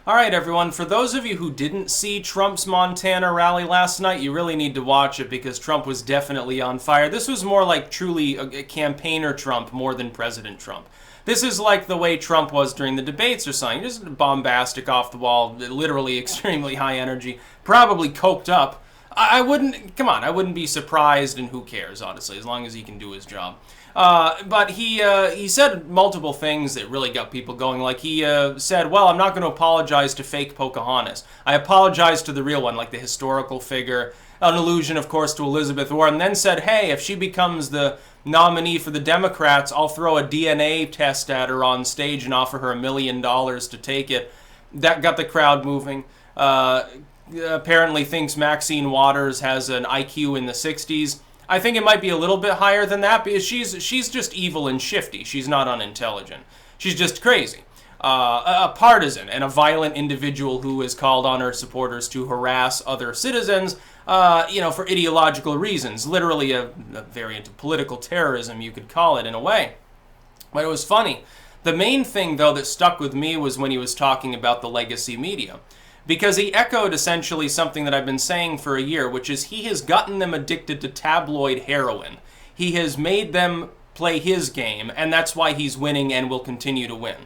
All right, everyone, for those of you who didn't see Trump's Montana rally last night, you really need to watch it because Trump was definitely on fire. This was more like truly a campaigner Trump more than President Trump. This is like the way Trump was during the debates or something. Just bombastic, off the wall, literally extremely high energy, probably coked up. I wouldn't be surprised, and who cares, honestly, as long as he can do his job. But he said multiple things that really got people going. Like he said, well, I'm not going to apologize to fake Pocahontas. I apologize to the real one, like the historical figure. An allusion, of course, to Elizabeth Warren. Then said, hey, if she becomes the nominee for the Democrats, I'll throw a DNA test at her on stage and offer her $1 million to take it. That got the crowd moving. Apparently thinks Maxine Waters has an IQ in the 60s. I think it might be a little bit higher than that because she's just evil and shifty. She's not unintelligent. She's just crazy. A partisan and a violent individual who has called on her supporters to harass other citizens, for ideological reasons. Literally a variant of political terrorism, you could call it in a way. But it was funny. The main thing, though, that stuck with me was when he was talking about the legacy media. Because he echoed essentially something that I've been saying for a year, which is he has gotten them addicted to tabloid heroin. He has made them play his game, and that's why he's winning and will continue to win.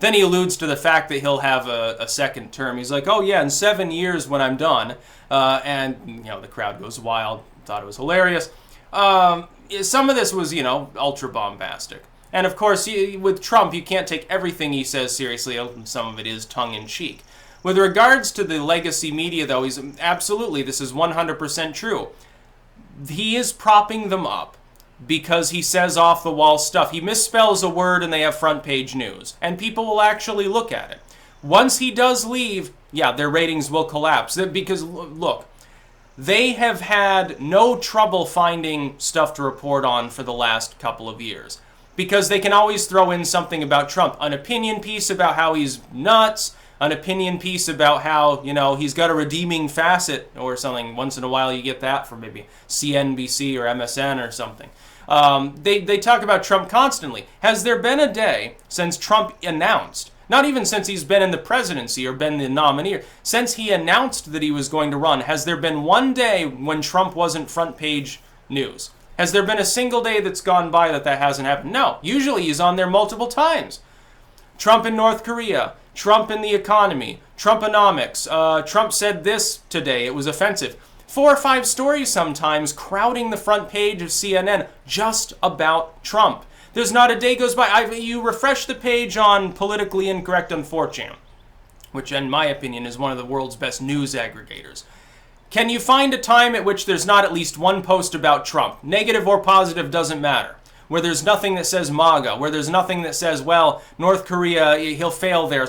Then he alludes to the fact that he'll have a second term. He's like, oh yeah, in 7 years when I'm done. And the crowd goes wild. Thought it was hilarious. Some of this was, ultra bombastic. And of course, with Trump, you can't take everything he says seriously. Some of it is tongue-in-cheek. With regards to the legacy media, though, this is 100% true. He is propping them up because he says off-the-wall stuff. He misspells a word and they have front-page news. And people will actually look at it. Once he does leave, their ratings will collapse. Because, look, they have had no trouble finding stuff to report on for the last couple of years. Because they can always throw in something about Trump. An opinion piece about how he's nuts. An opinion piece about how, he's got a redeeming facet or something. Once in a while you get that from maybe CNBC or MSN or something. They talk about Trump constantly. Has there been a day since Trump announced, not even since he's been in the presidency or been the nominee, since he announced that he was going to run, has there been one day when Trump wasn't front page news? Has there been a single day that's gone by that hasn't happened? No. Usually he's on there multiple times. Trump in North Korea. Trump in the economy, Trumponomics, Trump said this today, it was offensive. 4 or 5 stories sometimes crowding the front page of CNN just about Trump. There's not a day goes by. You refresh the page on Politically Incorrect on 4chan, which in my opinion is one of the world's best news aggregators. Can you find a time at which there's not at least one post about Trump? Negative or positive doesn't matter. Where there's nothing that says MAGA, where there's nothing that says, well, North Korea, he'll fail there.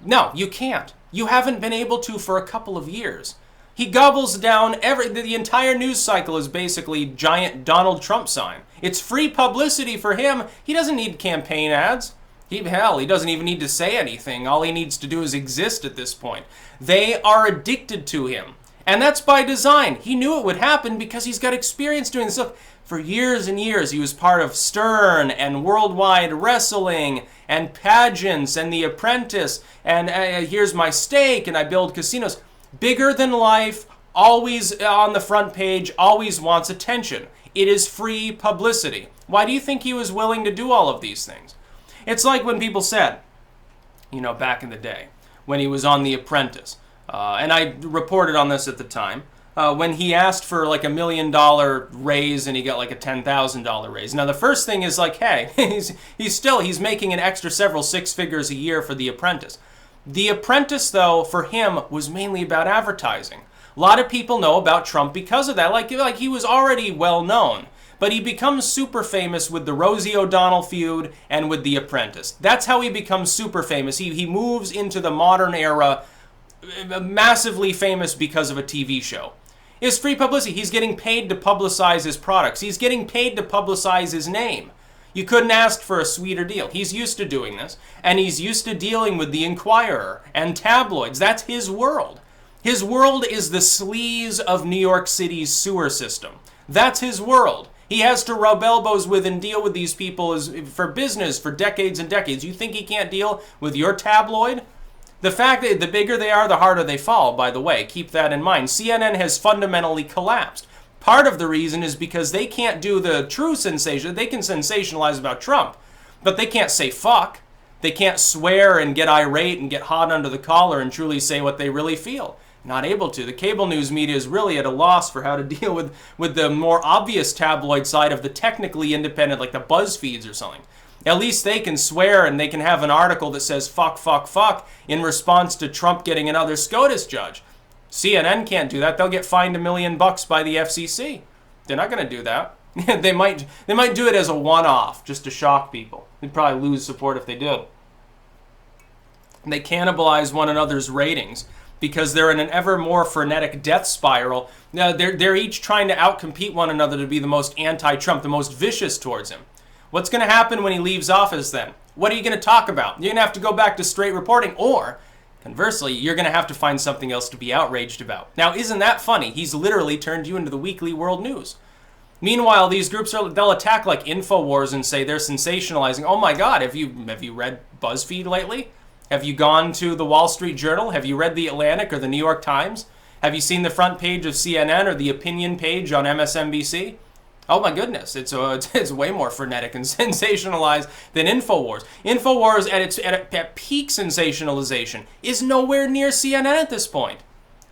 No, you can't. You haven't been able to for a couple of years. He gobbles down the entire news cycle is basically giant Donald Trump sign. It's free publicity for him. He doesn't need campaign ads. He doesn't even need to say anything. All he needs to do is exist at this point. They are addicted to him. And that's by design. He knew it would happen because he's got experience doing this. Look, for years and years, he was part of Stern and Worldwide Wrestling and pageants and The Apprentice and Here's My Steak and I Build Casinos. Bigger than life, always on the front page, always wants attention. It is free publicity. Why do you think he was willing to do all of these things? It's like when people said, back in the day, when he was on The Apprentice, and I reported on this at the time, when he asked for like $1 million raise and he got like a $10,000 raise. Now the first thing is like, hey, he's making an extra several 6 figures a year for The Apprentice. The Apprentice, though, for him was mainly about advertising. A lot of people know about Trump because of that. Like he was already well known, but he becomes super famous with the Rosie O'Donnell feud and with The Apprentice. That's how he becomes super famous. He moves into the modern era, massively famous because of a TV show. It's free publicity. He's getting paid to publicize his products. He's getting paid to publicize his name. You couldn't ask for a sweeter deal. He's used to doing this, and he's used to dealing with the Inquirer and tabloids. That's his world. His world is the sleaze of New York City's sewer system. That's his world. He has to rub elbows with and deal with these people for business for decades and decades. You think he can't deal with your tabloid? The fact that the bigger they are, the harder they fall, by the way. Keep that in mind. CNN has fundamentally collapsed. Part of the reason is because they can't do the true sensation. They can sensationalize about Trump, but they can't say fuck. They can't swear and get irate and get hot under the collar and truly say what they really feel. Not able to. The cable news media is really at a loss for how to deal with the more obvious tabloid side of the technically independent, like the BuzzFeeds or something. At least they can swear and they can have an article that says fuck, fuck, fuck in response to Trump getting another SCOTUS judge. CNN can't do that. They'll get fined $1 million by the FCC. They're not going to do that. They might do it as a one-off just to shock people. They'd probably lose support if they did. They cannibalize one another's ratings because they're in an ever more frenetic death spiral. They're each trying to outcompete one another to be the most anti-Trump, the most vicious towards him. What's going to happen when he leaves office then? What are you going to talk about? You're going to have to go back to straight reporting, or conversely, you're going to have to find something else to be outraged about. Now, isn't that funny? He's literally turned you into the weekly world news. Meanwhile, these groups, they'll attack like InfoWars and say they're sensationalizing. Oh my God, have you read BuzzFeed lately? Have you gone to the Wall Street Journal? Have you read the Atlantic or the New York Times? Have you seen the front page of CNN or the opinion page on MSNBC? Oh my goodness, it's way more frenetic and sensationalized than InfoWars. InfoWars at peak sensationalization is nowhere near CNN at this point.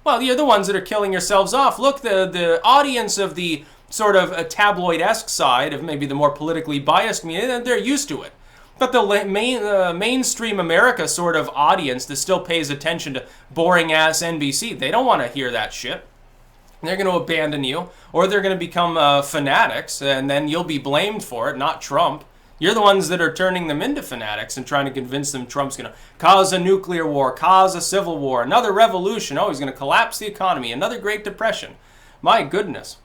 Well, you're the ones that are killing yourselves off. Look, the audience of the sort of a tabloid-esque side of maybe the more politically biased media, they're used to it. But the mainstream America sort of audience that still pays attention to boring-ass NBC, they don't want to hear that shit. They're going to abandon you, or they're going to become fanatics, and then you'll be blamed for it, not Trump. You're the ones that are turning them into fanatics and trying to convince them Trump's going to cause a nuclear war, cause a civil war, another revolution. Oh, he's going to collapse the economy, another Great Depression. My goodness.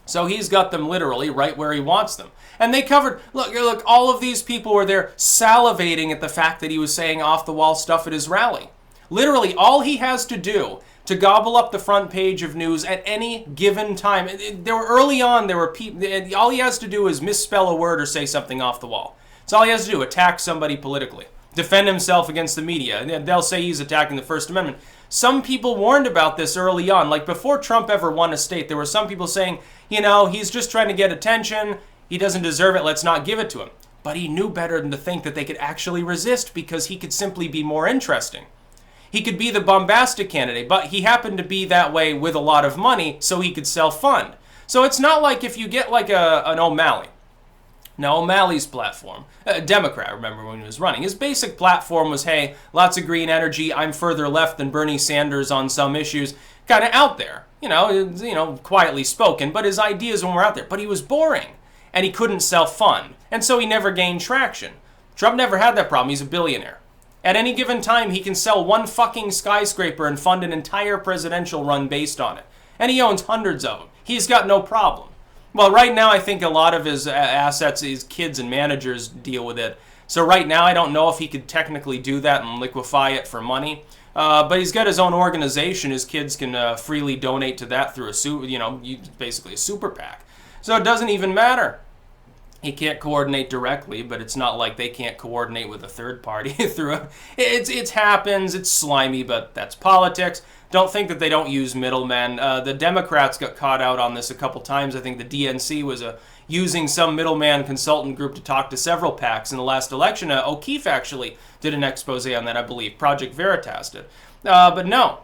So he's got them literally right where he wants them. And they covered, look, all of these people were there salivating at the fact that he was saying off-the-wall stuff at his rally. Literally, all he has to do to gobble up the front page of news at any given time. Early on, there were people, all he has to do is misspell a word or say something off the wall. That's all he has to do, attack somebody politically. Defend himself against the media. They'll say he's attacking the First Amendment. Some people warned about this early on. Like before Trump ever won a state, there were some people saying, he's just trying to get attention. He doesn't deserve it. Let's not give it to him. But he knew better than to think that they could actually resist because he could simply be more interesting. He could be the bombastic candidate, but he happened to be that way with a lot of money so he could self-fund. So it's not like if you get like an O'Malley. Now, O'Malley's platform, Democrat, remember when he was running, his basic platform was, hey, lots of green energy, I'm further left than Bernie Sanders on some issues, kind of out there, quietly spoken, but his ideas were out there. But he was boring, and he couldn't self-fund, and so he never gained traction. Trump never had that problem. He's a billionaire. At any given time, he can sell one fucking skyscraper and fund an entire presidential run based on it. And he owns hundreds of them. He's got no problem. Well, right now, I think a lot of his assets, his kids and managers deal with it. So right now, I don't know if he could technically do that and liquefy it for money. But he's got his own organization. His kids can freely donate to that through basically a super PAC. So it doesn't even matter. He can't coordinate directly, but it's not like they can't coordinate with a third party through it happens, it's slimy, but that's politics. Don't think that they don't use middlemen. The Democrats got caught out on this a couple times. I think the DNC was using some middleman consultant group to talk to several PACs in the last election. O'Keefe actually did an expose on that, I believe. Project Veritas did. But no,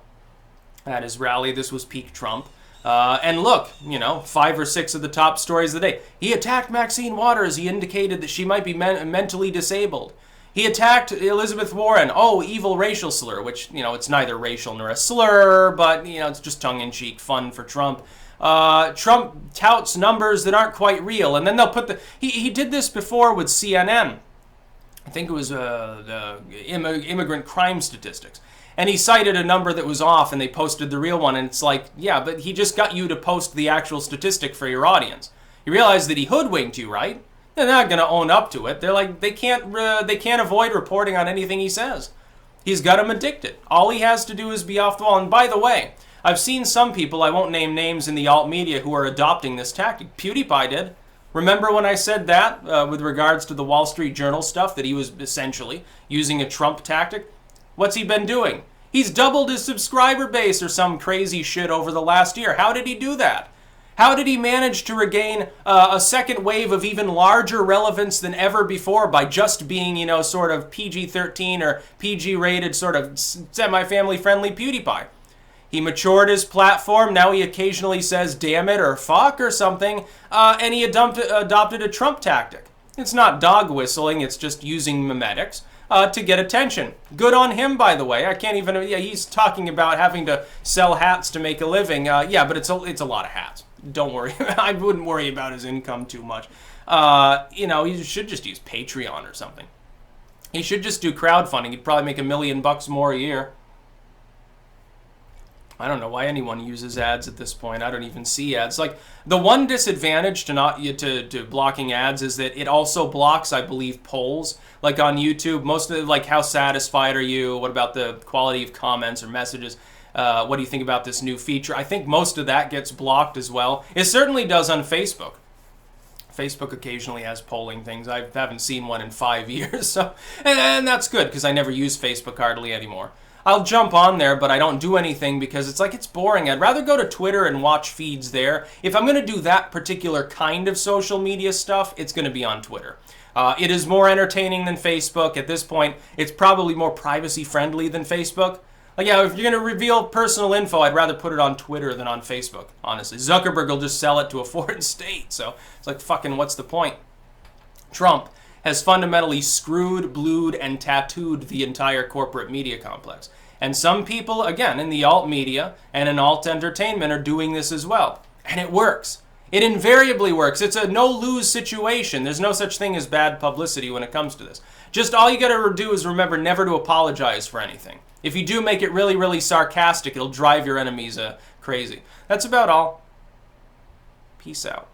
at his rally, this was peak Trump. And look, 5 or 6 of the top stories of the day. He attacked Maxine Waters. He indicated that she might be mentally disabled. He attacked Elizabeth Warren. Oh, evil racial slur, which, it's neither racial nor a slur, but, it's just tongue-in-cheek fun for Trump. Trump touts numbers that aren't quite real. And then they'll put he did this before with CNN. I think it was the immigrant crime statistics. And he cited a number that was off, and they posted the real one. And it's like, yeah, but he just got you to post the actual statistic for your audience. You realize that he hoodwinked you, right? They're not going to own up to it. They're like, they can't avoid reporting on anything he says. He's got them addicted. All he has to do is be off the wall. And by the way, I've seen some people, I won't name names in the alt media, who are adopting this tactic. PewDiePie did. Remember when I said that with regards to the Wall Street Journal stuff, that he was essentially using a Trump tactic? What's he been doing? He's doubled his subscriber base or some crazy shit over the last year. How did he do that? How did he manage to regain a second wave of even larger relevance than ever before by just being, you know, sort of PG-13 or PG-rated sort of semi-family friendly PewDiePie? He matured his platform. Now he occasionally says damn it or fuck or something, and he adopted a Trump tactic. It's not dog whistling, it's just using memetics to get attention. Good on him, by the way. I can't even, yeah, he's talking about having to sell hats to make a living. Yeah, but it's a lot of hats. Don't worry. I wouldn't worry about his income too much. You know, he should just use Patreon or something. He should just do crowdfunding. He'd probably make $1 million more a year. I don't know why anyone uses ads at this point. I don't even see ads. Like, the one disadvantage to blocking ads is that it also blocks, I believe, polls. Like on YouTube, most of like, how satisfied are you? What about the quality of comments or messages? What do you think about this new feature? I think most of that gets blocked as well. It certainly does on Facebook. Facebook occasionally has polling things. I haven't seen one in 5 years, so and that's good because I never use Facebook hardly anymore. I'll jump on there, but I don't do anything because it's like it's boring. I'd rather go to Twitter and watch feeds there. If I'm going to do that particular kind of social media stuff, it's going to be on Twitter. It is more entertaining than Facebook. At this point, it's probably more privacy friendly than Facebook. Like, yeah, if you're going to reveal personal info, I'd rather put it on Twitter than on Facebook, honestly. Zuckerberg will just sell it to a foreign state, so it's like, fucking, what's the point? Trump has fundamentally screwed, blued, and tattooed the entire corporate media complex. And some people, again, in the alt media and in alt entertainment are doing this as well. And it works. It invariably works. It's a no-lose situation. There's no such thing as bad publicity when it comes to this. Just all you gotta do is remember never to apologize for anything. If you do make it really, really sarcastic, it'll drive your enemies crazy. That's about all. Peace out.